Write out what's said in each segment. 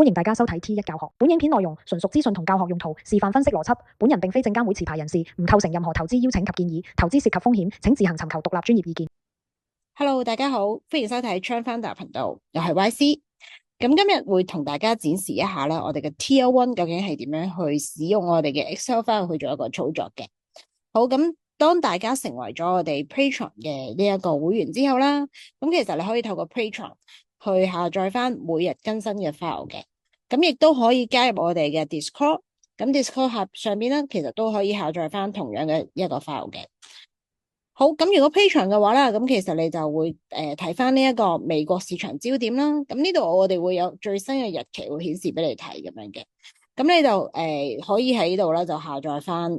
歡迎大家收睇 T1教學。本影片內容純屬資訊同教學用途，示範分析邏輯。本人並非證監會持牌人士，唔構成任何投資邀請及建議。投資涉及風險，請自行尋求獨立專業意見。Hello， 大家好，歡迎收睇 Chan Founder 頻道，又係 YC。咁今日會同大家展示一下啦，我哋嘅 Tier 1究竟係點樣去使用我哋嘅 Excel file 去做一個操作嘅。好，咁當大家成為咗我哋 Patreon 嘅呢一個會員之後啦，咁其實你可以透過 Patreon 去下載翻每日更新嘅 file 嘅，咁亦都可以加入我哋嘅 Discord， 咁 Discord 上邊咧其實都可以下載翻同樣嘅一個 file 嘅。好，咁如果 Patreon 嘅話啦，咁其實你就會睇翻呢一個美國市場焦點啦。咁呢度我哋會有最新嘅日期會顯示俾你睇咁樣嘅。咁你就可以喺呢度咧就下載翻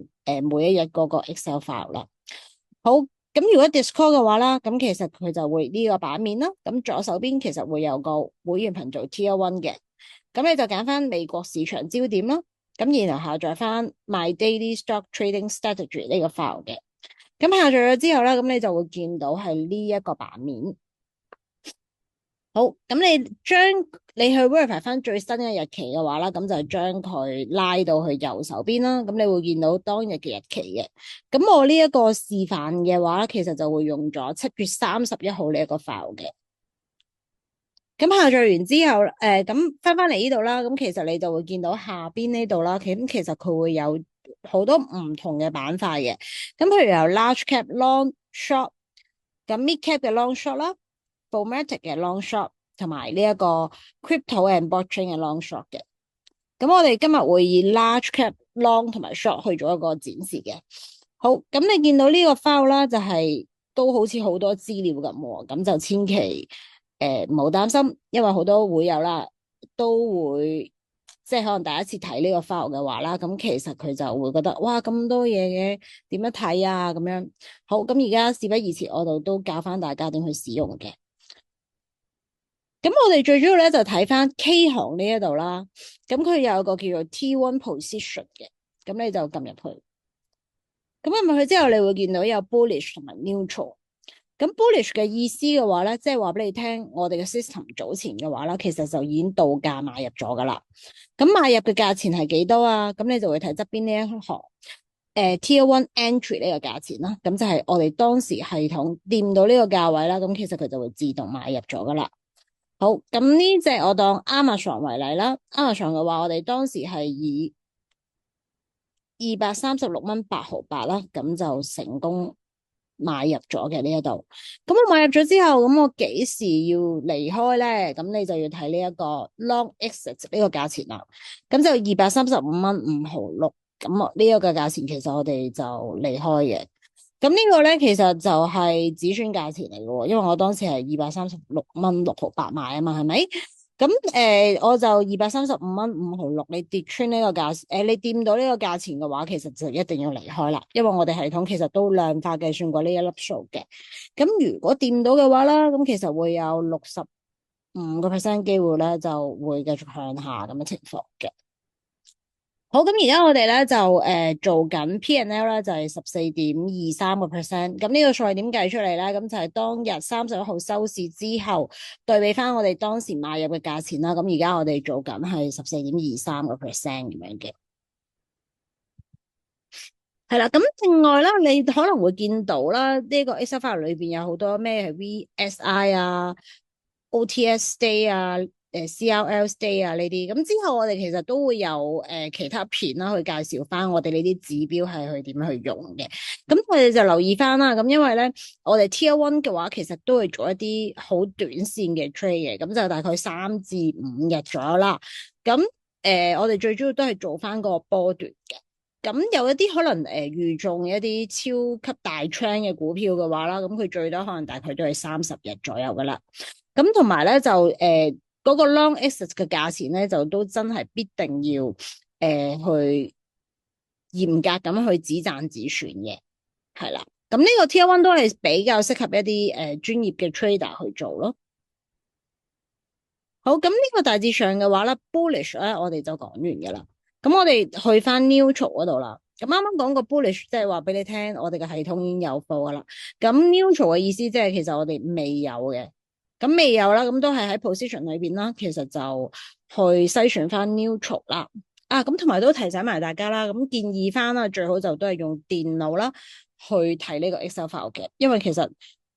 每一日嗰個 Excel file 啦。好，咁如果 Discord 嘅話啦，咁其實佢就會呢個版面啦。咁左手邊其實會有個會員頻道 Tier 1嘅。咁你就揀翻美國市場焦點啦。咁然後下載翻 My Daily Stock Trading Strategy 呢個 file 嘅。咁下載咗之後咧，咁你就會見到係呢一個版面。好，咁你去 verify 翻最新嘅日期嘅話啦，咁就將佢拉到去右手邊啦。咁你會見到當日嘅日期嘅。咁我呢一個示範嘅話，其實就會用咗7月31號呢一個 file 嘅。咁下載完之後，咁翻嚟呢度啦，咁其實你就會見到下邊呢度啦。咁其實佢會有好多唔同嘅板塊嘅，咁譬如有 large cap long short， 咁 mid cap 嘅 long short 啦 ，Bulmatic 嘅 long short， 同埋呢一個 crypto and blockchain 嘅 long short 嘅。咁我哋今日會以 large cap long 同埋 short 去做一個展示嘅。好，咁你見到呢個 file 啦，就係都好似好多資料咁喎，咁就千祈唔好擔心，因為好多會友啦都會。即係可能第一次睇呢個 file 嘅話啦，咁其實佢就會覺得哇咁多嘢嘅，點樣睇啊咁樣。好，咁而家事不宜遲，我哋都教翻大家點去使用嘅。咁我哋最主要咧就睇翻 K 行呢一度啦。咁佢有一個叫做 T1 position 嘅，咁你就撳入去。咁撳入去之後，你會見到有 bullish 同埋 neutral。咁 bullish 嘅意思嘅話咧，即係話俾你聽，我哋嘅 system 早前嘅話啦，其實就已經到價買入咗噶啦。咁買入嘅價錢係幾多啊？咁你就會睇側邊呢一行Tier 1 entry 呢個價錢啦。咁就係我哋當時系統掂到呢個價位啦。咁其實佢就會自動買入咗噶啦。好，咁呢隻我當 Amazon 為例啦。Amazon 嘅話，我哋當時係以236.8毫8啦，咁就成功買入咗嘅呢一度。咁我買入咗之後，咁我幾時要離開咧？咁你就要睇呢一個 long exit 呢個價錢啦。咁就235.5毫6。咁呢一個價錢其實我哋就離開嘅。咁呢個咧其實就係止損價錢嚟嘅喎，因為我當時係236.6毫8買啊嘛，係咪？咁我就235.5毫6，你跌穿呢個價錢，你掂到呢個價錢嘅話，其實就一定要離開啦，因為我哋系統其實都量化計算過呢一粒數嘅。咁如果掂到嘅話啦，咁其實會有65% 機會咧，就會繼續向下咁嘅情況嘅。好，咁而家我哋咧就做緊 P&L 咧，就係14.23%。咁呢個數係點計出嚟咧？咁就係當日31號收市之後對比翻我哋當時買入嘅價錢啦。咁而家我哋做緊係14.23% 咁樣嘅。係啦，咁另外啦，你可能會見到啦，呢個 Excel file 裏邊有好多咩係 VSI 啊、OTS day 啊、CRL day 啊呢啲。咁之後我哋其實都會有其他片啦，去介紹翻我哋呢啲指標係去點樣去用嘅。咁我哋就留意翻啦。咁因為咧，我哋 Tier 1嘅話，其實都會做一啲好短線嘅 trade 嘅，咁就大概3至5日左右啦。咁我哋最主要都係做翻個波段嘅。咁有一啲可能預中一啲超級大 trend 嘅股票嘅話啦，咁佢最多可能大概都係30日左右噶啦。咁同埋咧就嗰個 long exit 嘅價錢咧就都真係必定要去嚴格咁去止賺止損嘅，係啦。咁呢個 Tier 1都係比較適合一啲專業嘅 trader 去做咯。好，咁呢個大致上嘅話咧 bullish 咧我哋就講完噶啦。咁我哋去翻 neutral 嗰度啦。咁啱啱講個 bullish，即係話俾你聽，我哋嘅系統已經有貨噶啦。咁 neutral 嘅意思即係其實我哋未有嘅。咁未有啦，咁都係喺 position 裏邊啦。其實就去篩選翻 neutral 啦。咁同埋都提醒埋大家啦，咁建議翻啦，最好就都係用電腦啦去睇呢個 Excel file 嘅，因為其實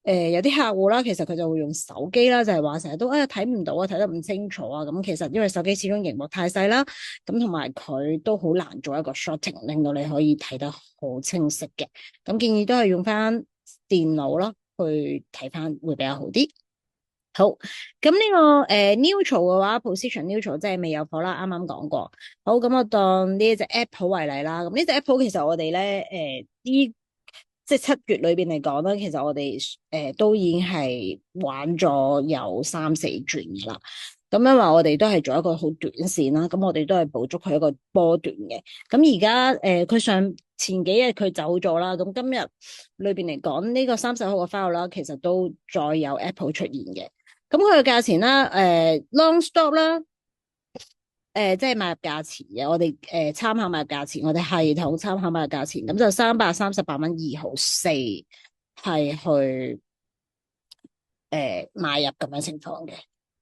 有啲客戶啦，其實佢就會用手機啦，就係話成日都睇唔到啊，睇得唔清楚啊，咁其實因為手機始終螢幕太細啦，咁同埋佢都好難做一個 shorting，令到你可以睇得好清晰嘅，咁建議都係用翻電腦啦去睇翻會比較好啲。好，咁呢個neutral 嘅話，position neutral 即係未有貨啦，啱啱講過。好，咁我當呢一隻 Apple 為例啦。咁呢隻 Apple 其實我哋咧即係7月裏邊嚟講咧，其實我哋都已經係玩咗有3-4轉噶啦。咁因為我哋都係做一個好短線啦，咁我哋都係捕捉佢一個波段嘅。咁而家佢前幾日佢走咗啦，咁今日裏邊嚟講呢個30號嘅 file 啦，其實都再有 Apple 出現嘅。咁佢嘅價錢啦，long stop 啦，即係買入價錢嘅，我哋參考買入價錢，我哋系統參考買入價錢，咁就338.2毫4係去買入咁樣情況嘅。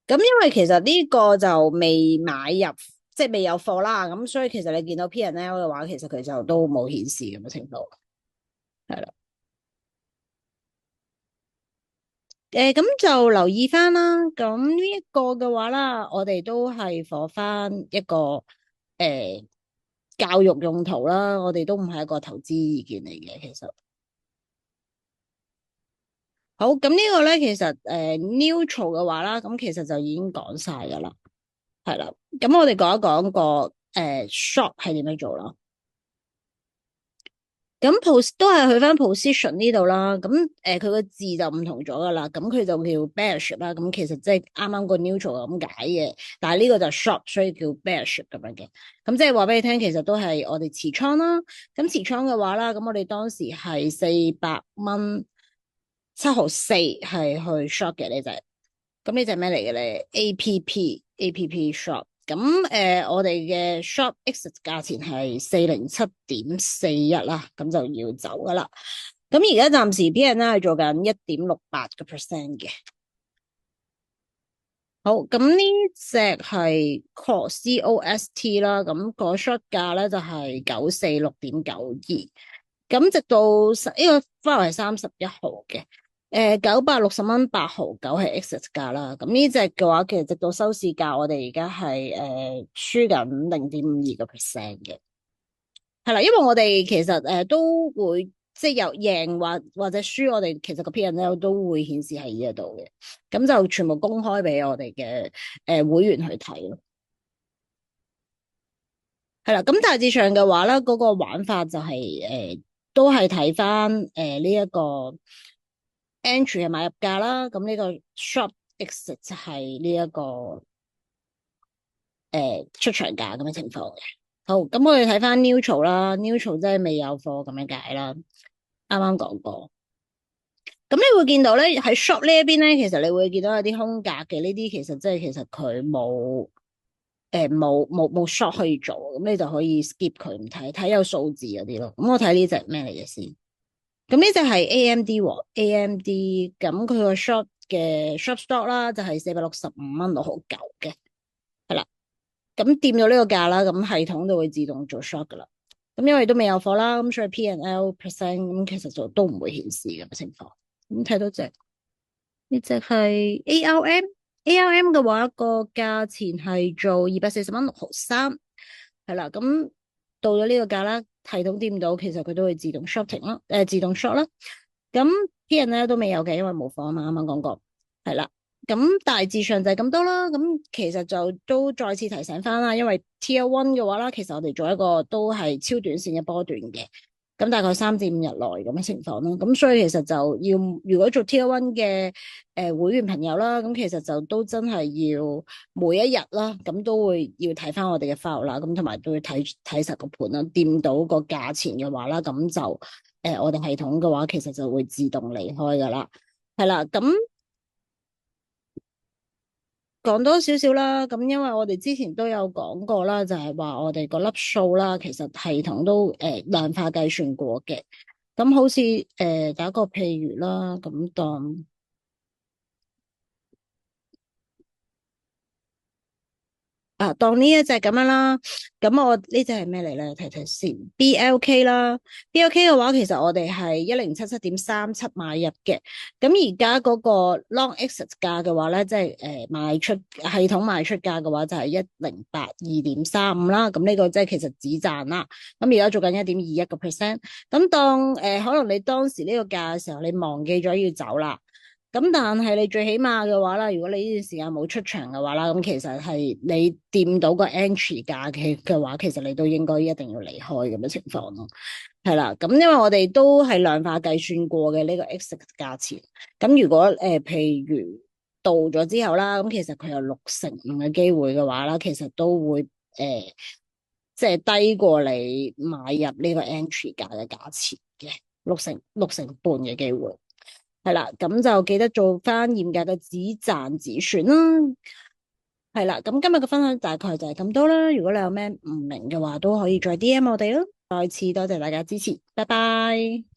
咁因為其實呢個就未買入，即係未有貨啦，咁所以其實你見到 P&L 嘅話，其實佢就都冇顯示咁嘅情況，係啦。咁就留意翻啦。咁呢一個嘅話啦，我哋都係放翻一個教育用途啦。我哋都唔係一個投資意見嚟嘅，其實。好，咁呢個咧，其實neutral 嘅話啦，咁其實就已經講晒噶啦，係啦。咁我哋講一講個short 係點樣做啦。咁都係去翻 position 呢度啦，咁佢個字就唔同咗噶啦，咁佢就叫 bearish 啦，咁其實即係啱啱個 neutral 咁解嘅，但係呢個就 short，所以叫 bearish 咁樣嘅，咁即係話俾你聽，其實都係我哋持倉啦，咁持倉嘅話啦，咁我哋當時係400.7毫4係去 short 嘅呢隻，咁呢隻咩嚟嘅咧？APP short。咁我哋嘅 short exit 價錢係407.41啦，咁就要走噶啦。咁而家暫時 P&L 係做緊1.68%嘅。好，咁呢隻係 COST 啦，咁個 short 價咧就係946.92，咁直到呢個 file 係31號嘅。960.89係 exit 價啦，咁呢隻嘅話，其實直到收市價，我哋而家係輸緊0.52%嘅，係啦，因為我哋其實都會即係有贏或者輸，我哋其實個 P&L 都會顯示喺呢一度嘅，咁就全部公開俾我哋嘅會員去睇咯，係啦，咁大致上嘅話咧，嗰個玩法就係都係睇翻呢一個。entry 係買入價啦，咁呢個 short exit 就係呢一個出場價咁嘅情況嘅。好，咁我哋睇翻 neutral 啦，neutral 即係未有貨咁樣解啦。啱啱講過，咁你會見到咧喺 short 呢一邊咧，其實你會見到有啲空格嘅，呢啲其實佢冇 short 可以做，咁你就可以 skip 佢唔睇有數字嗰啲咯。咁我睇呢隻咩嚟嘅先？咁呢隻係 AMD 咁佢個 short 嘅 short stop 啦，就係465.69嘅，係啦。咁掂到呢個價啦，咁系統就會自動做 short 噶啦。咁因為都未有貨啦，咁所以 P&L percent 咁其實就都唔會顯示咁嘅情況。咁睇到呢隻係 ARM 嘅話個價錢係做240.6毫3，係啦。咁到咗呢個價啦，系統掂到，其實佢都會自動 shorting 啦，自動 short 啦。咁 P&L 都未有嘅，因為冇貨啊嘛，啱啱講過，係啦。咁大致上就係咁多啦。咁其實就都再次提醒翻啦，因為 Tier 1嘅話啦，其實我哋做一個都係超短線嘅波段嘅。咁大概3至5日內咁嘅情況咯。咁所以其實就要如果做 Tier 1嘅會員朋友啦，咁其實就都真係要每一日啦，咁都會要睇翻我哋嘅 file 啦，咁同埋都會睇實個盤啦，掂到個價錢嘅話啦，咁就我哋系統嘅話，其實就會自動離開噶啦，係啦，咁。講多少少啦，咁因為我哋之前都有講過啦，就係話我哋個粒數啦，其實系統都量化計算過嘅。咁好似打個譬如啦，咁當當呢一隻咁樣啦，咁我呢隻係咩嚟咧？睇睇先，BLK 啦，BLK 嘅話，其實我哋係1077.37買入嘅，咁而家嗰個 long exit 價嘅話咧，即係賣出系統賣出價嘅話就係1082.35啦，咁呢個即係其實止賺啦，咁而家做緊1.21%，咁當可能你當時呢個價嘅時候，你忘記咗要走啦。咁但係你最起碼嘅話啦，如果你呢段時間冇出場嘅話啦，咁其實係你掂到個 entry 價嘅話，其實你都應該一定要離開咁嘅情況咯。係啦，咁因為我哋都係量化計算過嘅呢個 exit 價錢。咁如果譬如到咗之後啦，咁其實佢有65%嘅機會嘅話啦，其實都會即係低過你買入呢個 entry 價嘅價錢嘅六成半嘅機會。係啦，咁就記得做翻嚴格嘅止賺止損啦。係啦，咁今日嘅分享大概就係咁多啦。如果你有咩唔明嘅話，都可以再 DM 我哋咯。再次多謝大家支持，拜拜。